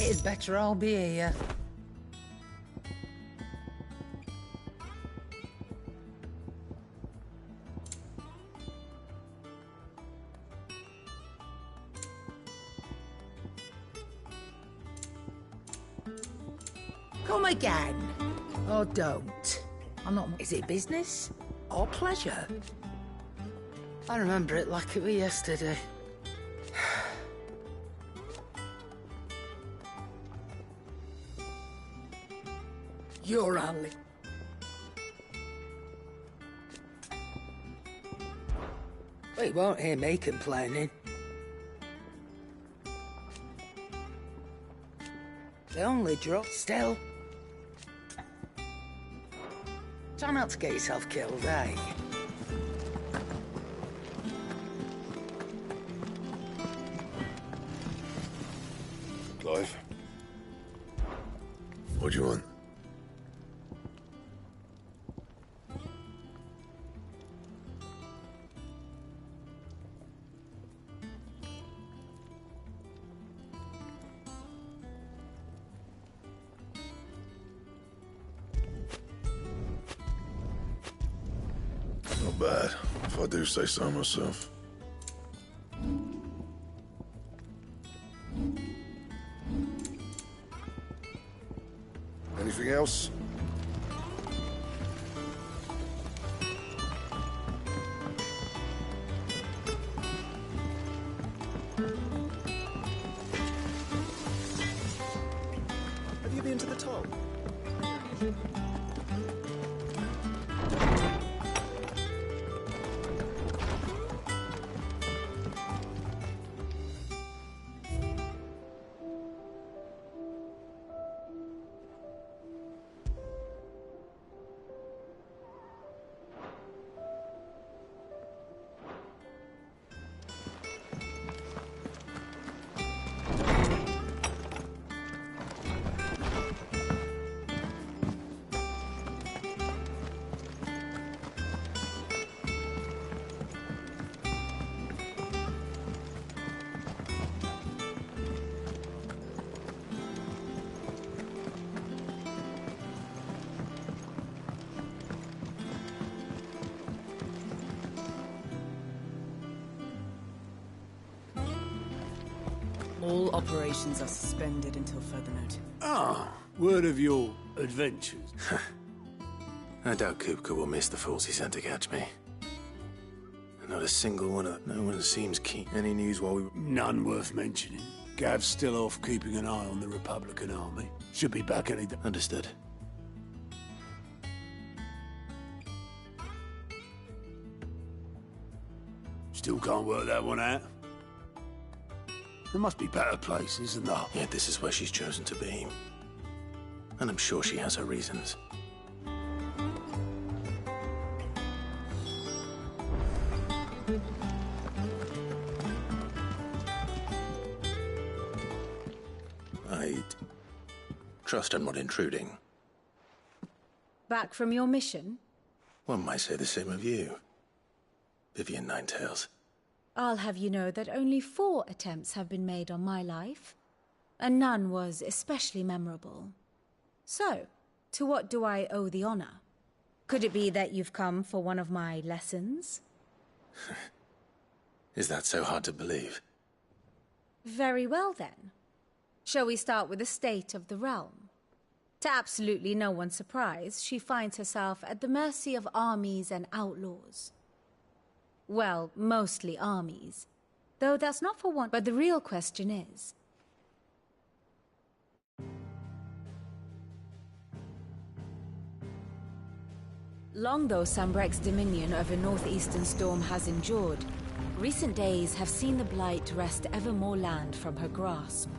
It'd better all be here. Come again. Or don't. I'm not... Is it business? Or pleasure? I remember it like it was yesterday. You're Ali. Well, you won't hear me complaining. They only drop still. Try not to get yourself killed, eh? Clive? What do you want? Not bad, if I do say so myself. Anything else? Have you been to the top? All operations are suspended until further notice. Ah, word of your adventures. I doubt Kupka will miss the fools he sent to catch me. Not a single one of them. No one seems keen. Any news while we... None worth mentioning. Gav's still off keeping an eye on the Republican army. Should be back any day. Understood. Still can't work that one out. There must be better places than that. Yet this is where she's chosen to be. And I'm sure she has her reasons. I'd trust I'm not intruding. Back from your mission? One might say the same of you, Vivian Ninetails. I'll have you know that only 4 attempts have been made on my life, and none was especially memorable. So, to what do I owe the honor? Could it be that you've come for one of my lessons? Is that so hard to believe? Very well then. Shall we start with the state of the realm? To absolutely no one's surprise, she finds herself at the mercy of armies and outlaws. Well, mostly armies. Though that's not for want, but the real question is... Long though Sambrek's dominion over northeastern Storm has endured, recent days have seen the Blight wrest ever more land from her grasp.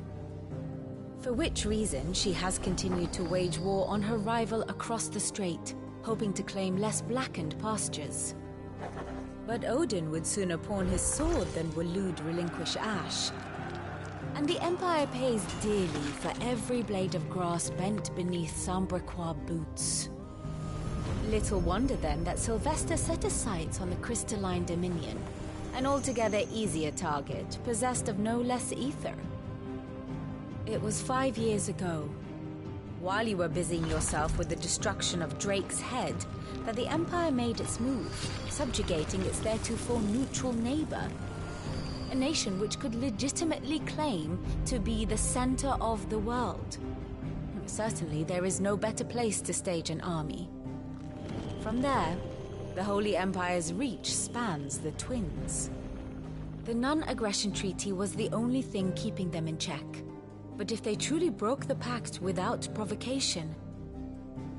For which reason she has continued to wage war on her rival across the strait, hoping to claim less blackened pastures. But Odin would sooner pawn his sword than Waloed relinquish Ash. And the Empire pays dearly for every blade of grass bent beneath Sambrequois boots. Little wonder then that Sylvester set his sights on the crystalline dominion, an altogether easier target, possessed of no less ether. It was 5 years ago, while you were busying yourself with the destruction of Drake's head, that the Empire made its move, subjugating its theretofore neutral neighbor. A nation which could legitimately claim to be the center of the world. Certainly, there is no better place to stage an army. From there, the Holy Empire's reach spans the Twins. The non-aggression treaty was the only thing keeping them in check. But if they truly broke the pact without provocation,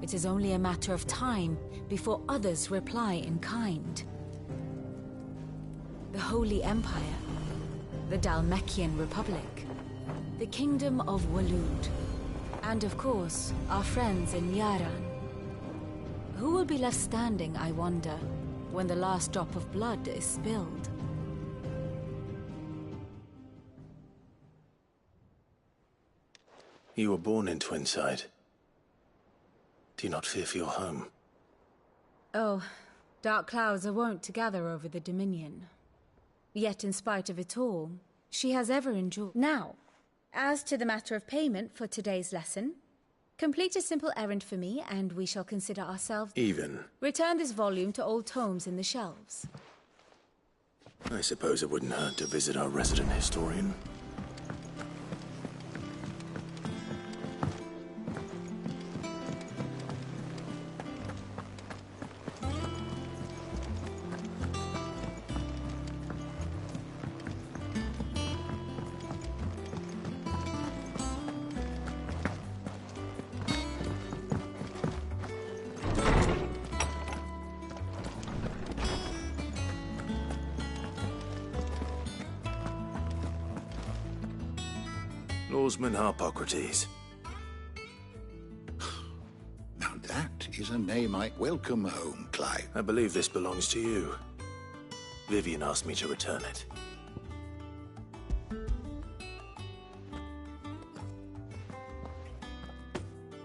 it is only a matter of time before others reply in kind. The Holy Empire, the Dhalmekian Republic, the Kingdom of Waloed, and of course, our friends in Yaran. Who will be left standing, I wonder, when the last drop of blood is spilled? You were born in Twinside. Do you not fear for your home? Oh, dark clouds are wont to gather over the Dominion. Yet in spite of it all, she has ever endured. Now, as to the matter of payment for today's lesson, complete a simple errand for me, and we shall consider ourselves... Even? Return this volume to old tomes in the shelves. I suppose it wouldn't hurt to visit our resident historian. Lawsman Harpocrates. Now that is a name I welcome home, Clive. I believe this belongs to you. Vivian asked me to return it.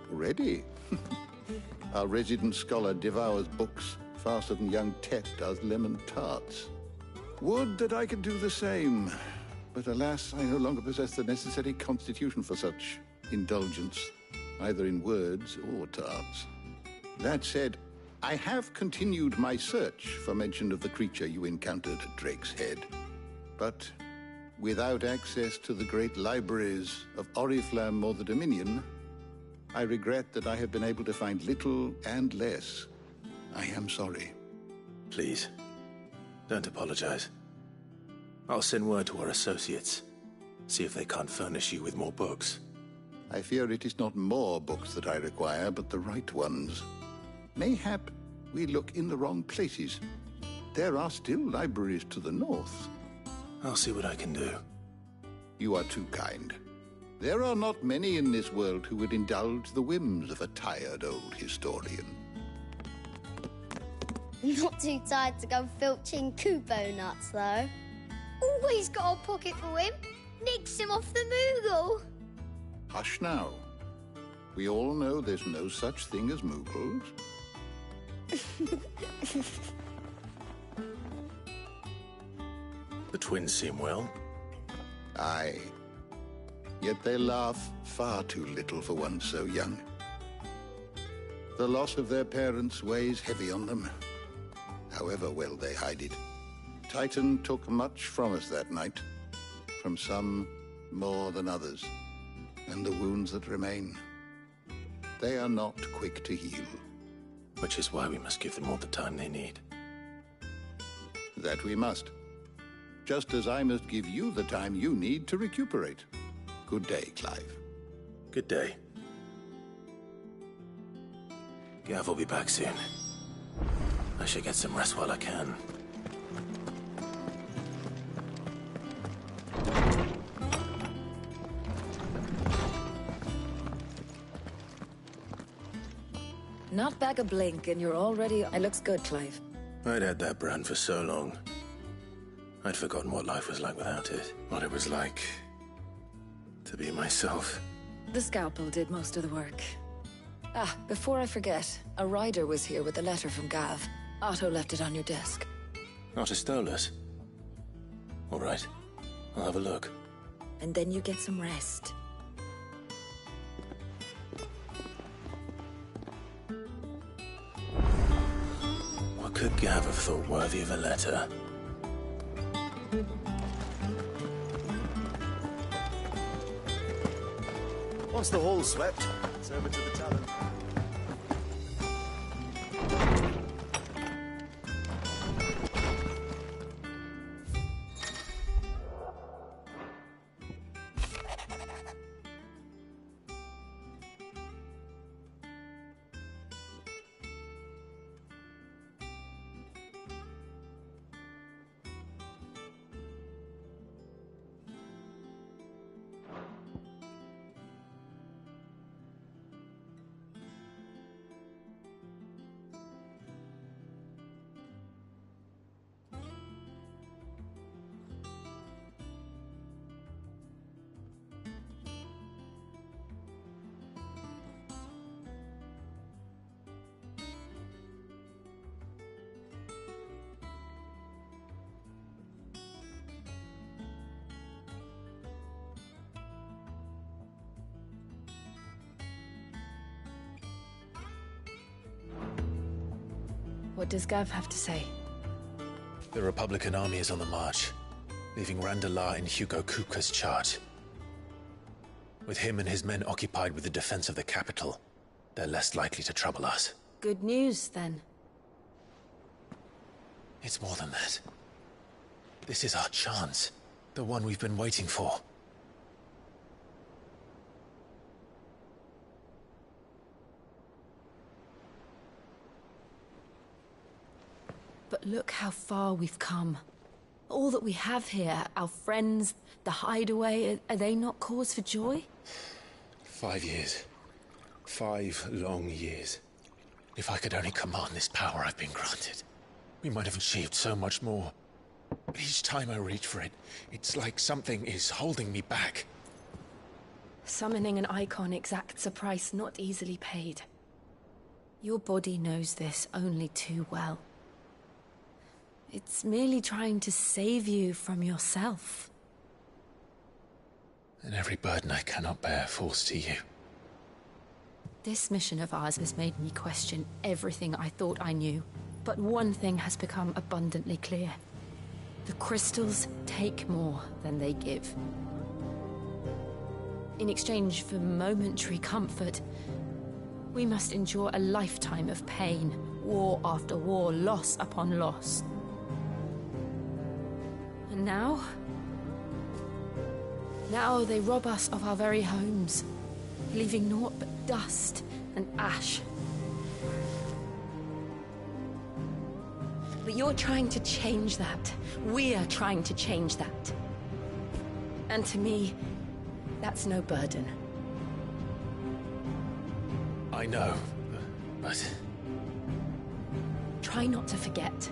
Ready? Our resident scholar devours books faster than young Tet does lemon tarts. Would that I could do the same. But alas, I no longer possess the necessary constitution for such indulgence, either in words or tarts. That said, I have continued my search for mention of the creature you encountered at Drake's Head. But without access to the great libraries of Oriflamme or the Dominion, I regret that I have been able to find little and less. I am sorry. Please, don't apologize. I'll send word to our associates. See if they can't furnish you with more books. I fear it is not more books that I require, but the right ones. Mayhap we look in the wrong places. There are still libraries to the north. I'll see what I can do. You are too kind. There are not many in this world who would indulge the whims of a tired old historian. Not too tired to go filching Kubo nuts, though. Always got a pocket for him. Nicks him off the Moogle. Hush now. We all know there's no such thing as Moogles. The twins seem well. Aye. Yet they laugh far too little for one so young. The loss of their parents weighs heavy on them, however well they hide it. Titan took much from us that night, from some more than others, and the wounds that remain, they are not quick to heal. Which is why we must give them all the time they need. That we must. Just as I must give you the time you need to recuperate. Good day, Clive. Good day. Gav will be back soon. I should get some rest while I can. Not back a blink, and you're already... It looks good, Clive. I'd had that brand for so long. I'd forgotten what life was like without it. What it was like to be myself. The scalpel did most of the work. Ah, before I forget, a rider was here with a letter from Gav. Otto left it on your desk. Otto stole us. All right, I'll have a look. And then you get some rest. What could Gav have thought worthy of a letter? Once the hall's swept, it's over to the tavern. What does Gav have to say? The Republican army is on the march, leaving Randalar in Hugo Kupka's charge. With him and his men occupied with the defense of the capital, they're less likely to trouble us. Good news, then. It's more than that. This is our chance. The one we've been waiting for. But look how far we've come. All that we have here, our friends, the hideaway, are they not cause for joy? 5 years. 5 long years. If I could only command this power I've been granted, we might have achieved so much more. But each time I reach for it, it's like something is holding me back. Summoning an icon exacts a price not easily paid. Your body knows this only too well. It's merely trying to save you from yourself. And every burden I cannot bear falls to you. This mission of ours has made me question everything I thought I knew. But one thing has become abundantly clear. The crystals take more than they give. In exchange for momentary comfort, we must endure a lifetime of pain, war after war, loss upon loss. And now they rob us of our very homes, leaving naught but dust and ash. But you're trying to change that. We're trying to change that. And to me, that's no burden. I know, but... Try not to forget.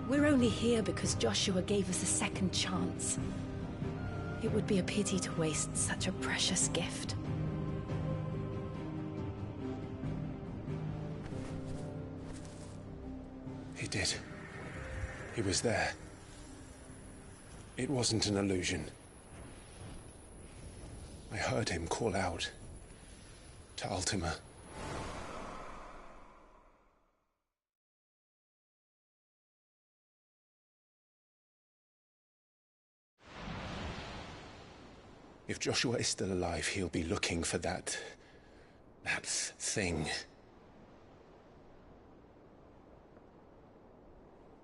We're only here because Joshua gave us a second chance. It would be a pity to waste such a precious gift. He did. He was there. It wasn't an illusion. I heard him call out to Ultima. If Joshua is still alive, he'll be looking for that thing.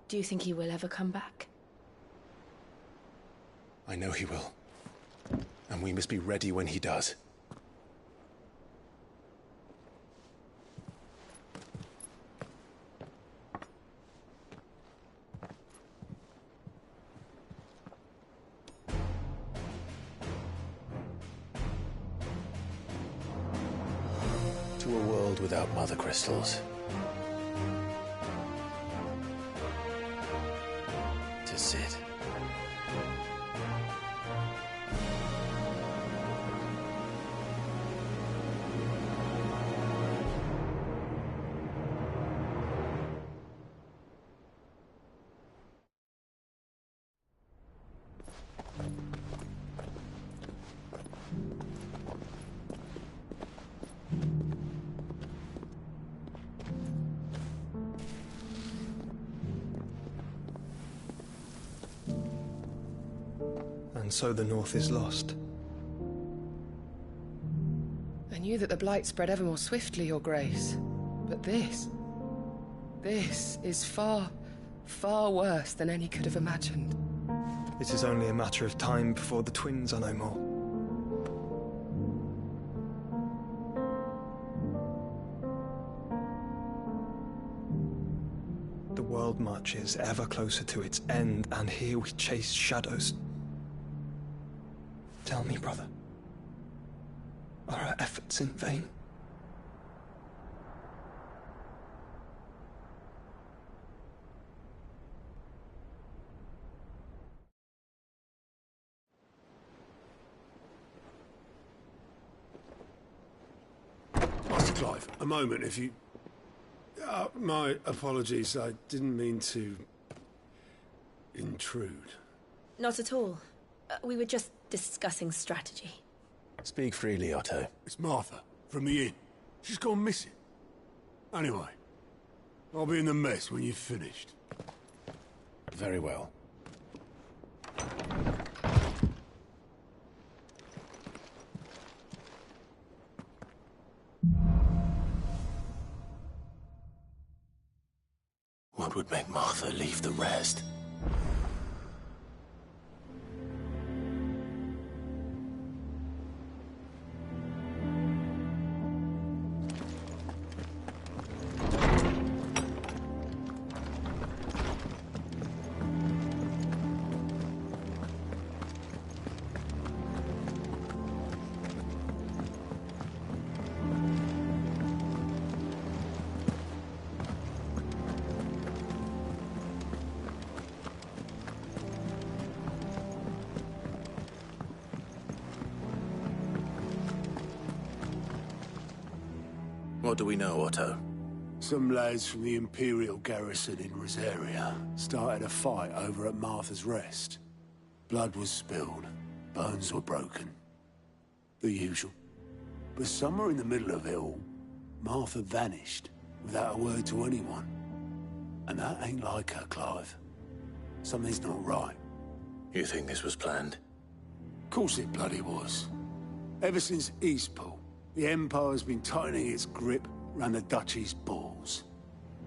Do you think he will ever come back? I know he will. And we must be ready when he does. To a world without mother crystals. To Sid. and so the North is lost. I knew that the Blight spread ever more swiftly, Your Grace. But this is far, far worse than any could have imagined. It is only a matter of time before the twins are no more. The world marches ever closer to its end, and here we chase shadows. Tell me, brother, are our efforts in vain? Master Clive, a moment, if you... my apologies, I didn't mean to... intrude. Not at all. We were just discussing strategy. Speak freely, Otto. It's Martha, from the inn. She's gone missing. Anyway, I'll be in the mess when you've finished. Very well. What would make Martha leave the rest? What do we know, Otto? Some lads from the Imperial garrison in Rosaria started a fight over at Martha's Rest. Blood was spilled, bones were broken. The usual. But somewhere in the middle of it all, Martha vanished without a word to anyone. And that ain't like her, Clive. Something's not right. You think this was planned? Of course it bloody was. Ever since Eastpool, the Empire's been tightening its grip round the Duchy's balls.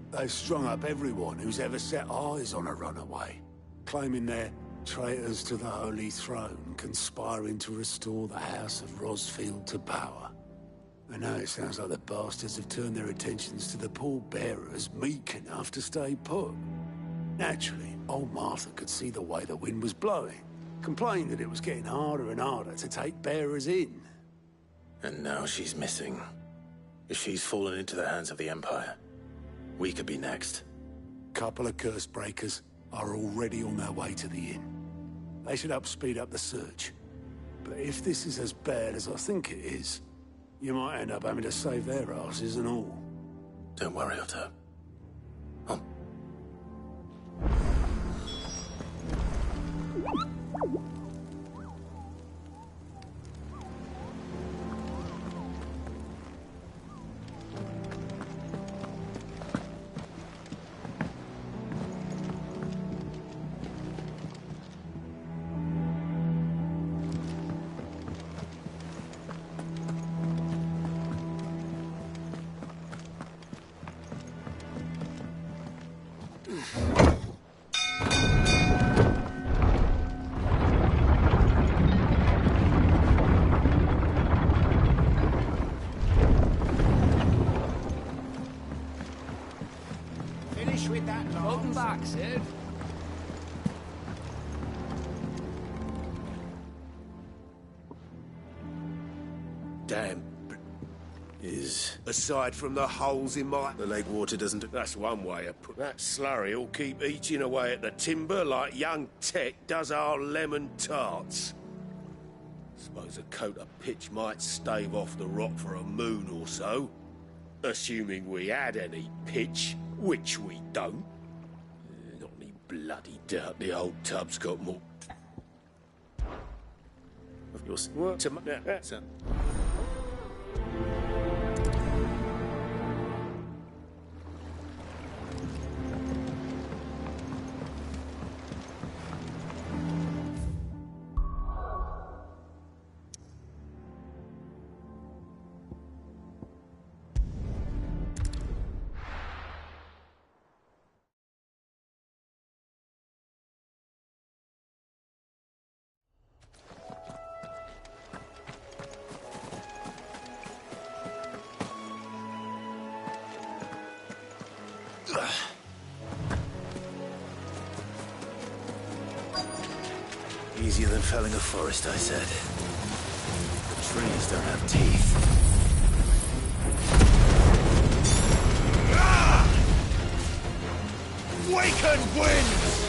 They've strung up everyone who's ever set eyes on a runaway, claiming they're traitors to the Holy Throne, conspiring to restore the House of Rosfield to power. And now it sounds like the bastards have turned their attentions to the pallbearers meek enough to stay put. Naturally, old Martha could see the way the wind was blowing, complained that it was getting harder and harder to take bearers in. And now she's missing. If she's fallen into the hands of the Empire, we could be next. Couple of curse breakers are already on their way to the inn. They should help speed up the search. But if this is as bad as I think it is, you might end up having to save their asses and all. Don't worry, Otto. Finish with that. Welcome back, Sid. Damn. Is... Aside from the holes in my... The lake water doesn't... That's one way of putting that slurry will keep eating away at the timber like young Tech does our lemon tarts. Suppose a coat of pitch might stave off the rot for a moon or so. Assuming we had any pitch, which we don't. Not any bloody doubt the old tub's got more... Of yours. What? Son. Easier than felling a forest, I said. The trees don't have teeth. Waken winds!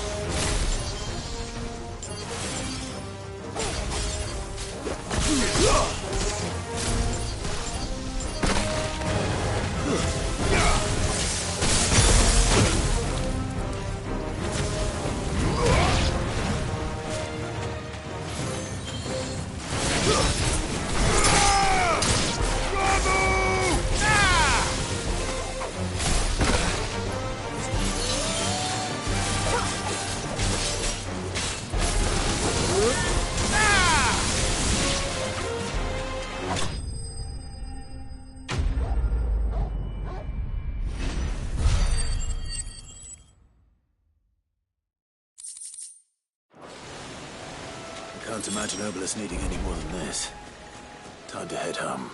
Can't imagine Obelisk needing any more than this. Time to head home.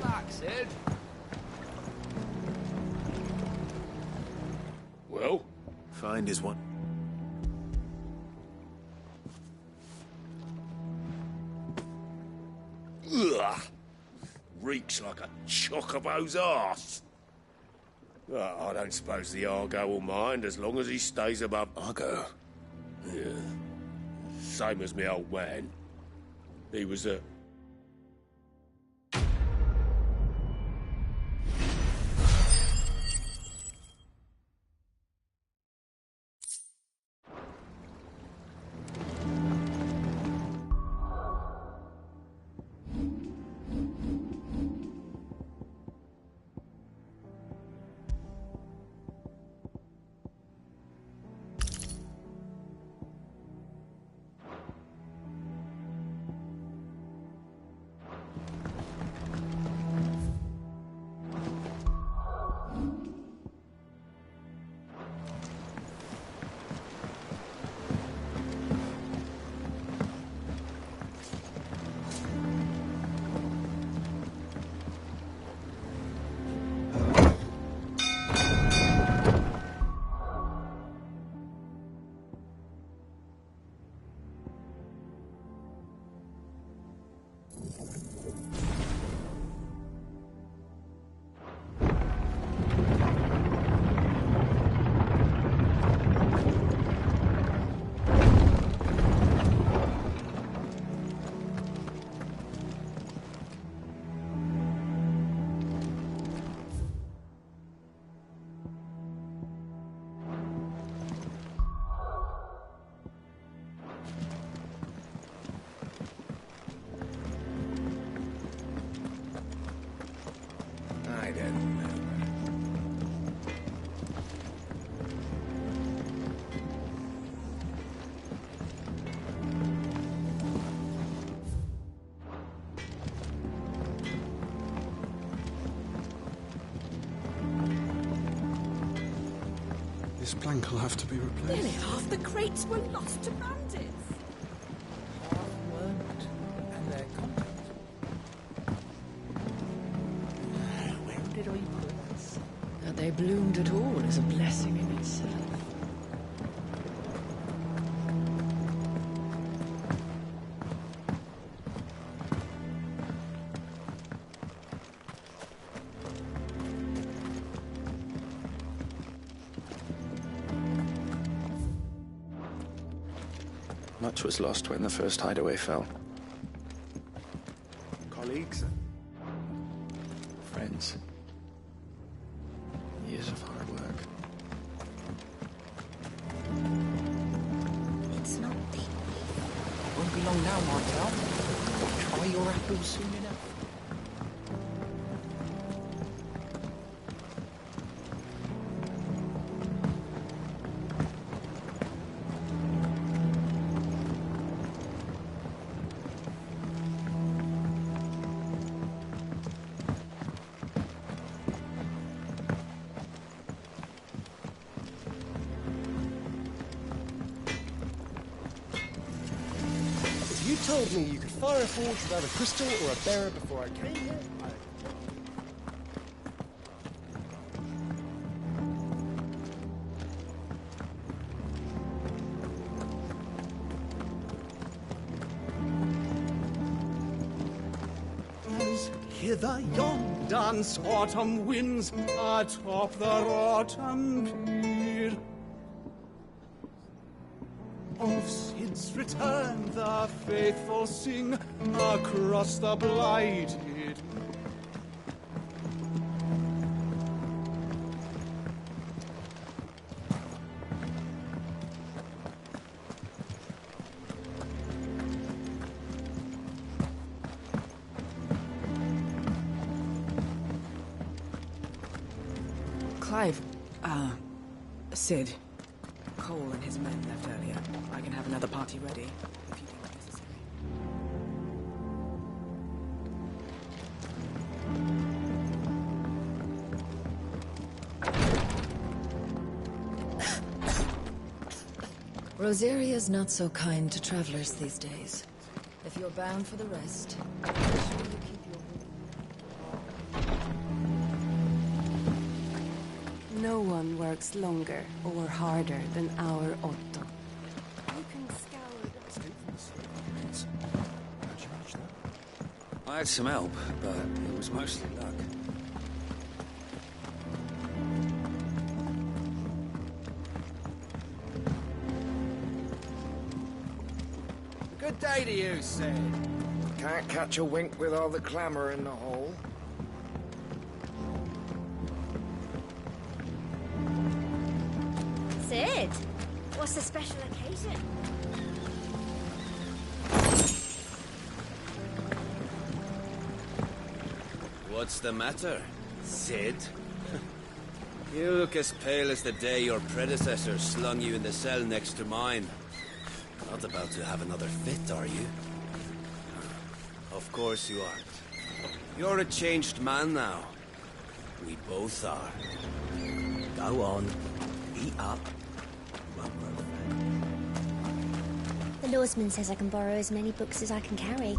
Back, Sid. Well? Find is one. Ugh! Reeks like a chocobo's arse. I don't suppose the Argo will mind as long as he stays above... Argo? Yeah. Same as me old man. He was a... This plank will have to be replaced. Nearly half the crates were lost to bandits. Half weren't, and they're contents. Where did I put this? That they bloomed at all is a blessing in itself. Much was lost when the first hideaway fell. Colleagues? Friends? years of hard work. It's not deep. Won't be long now, Martel. Try your apples soon enough. You told me you could fire a forge without a crystal or a bearer before I came here. Hither yon dance autumn winds atop the autumn pier. Of Sid's return the faithful sing across the blighted. Clive, Sid. Cole and his men left earlier. I can have another party ready, if you think necessary. Rosaria's not so kind to travelers these days. If you're bound for the rest, make sure you keep your... No one works longer or harder than our Otto. You can scour the... I had some help, but it was mostly luck. Good day to you, Sid. Can't catch a wink with all the clamour in the hole. Sid, what's the special occasion? What's the matter, Sid? You look as pale as the day your predecessor slung you in the cell next to mine. Not about to have another fit, are you? Of course you aren't. You're a changed man now. We both are. Go on. Eat up. The lawsman says I can borrow as many books as I can carry.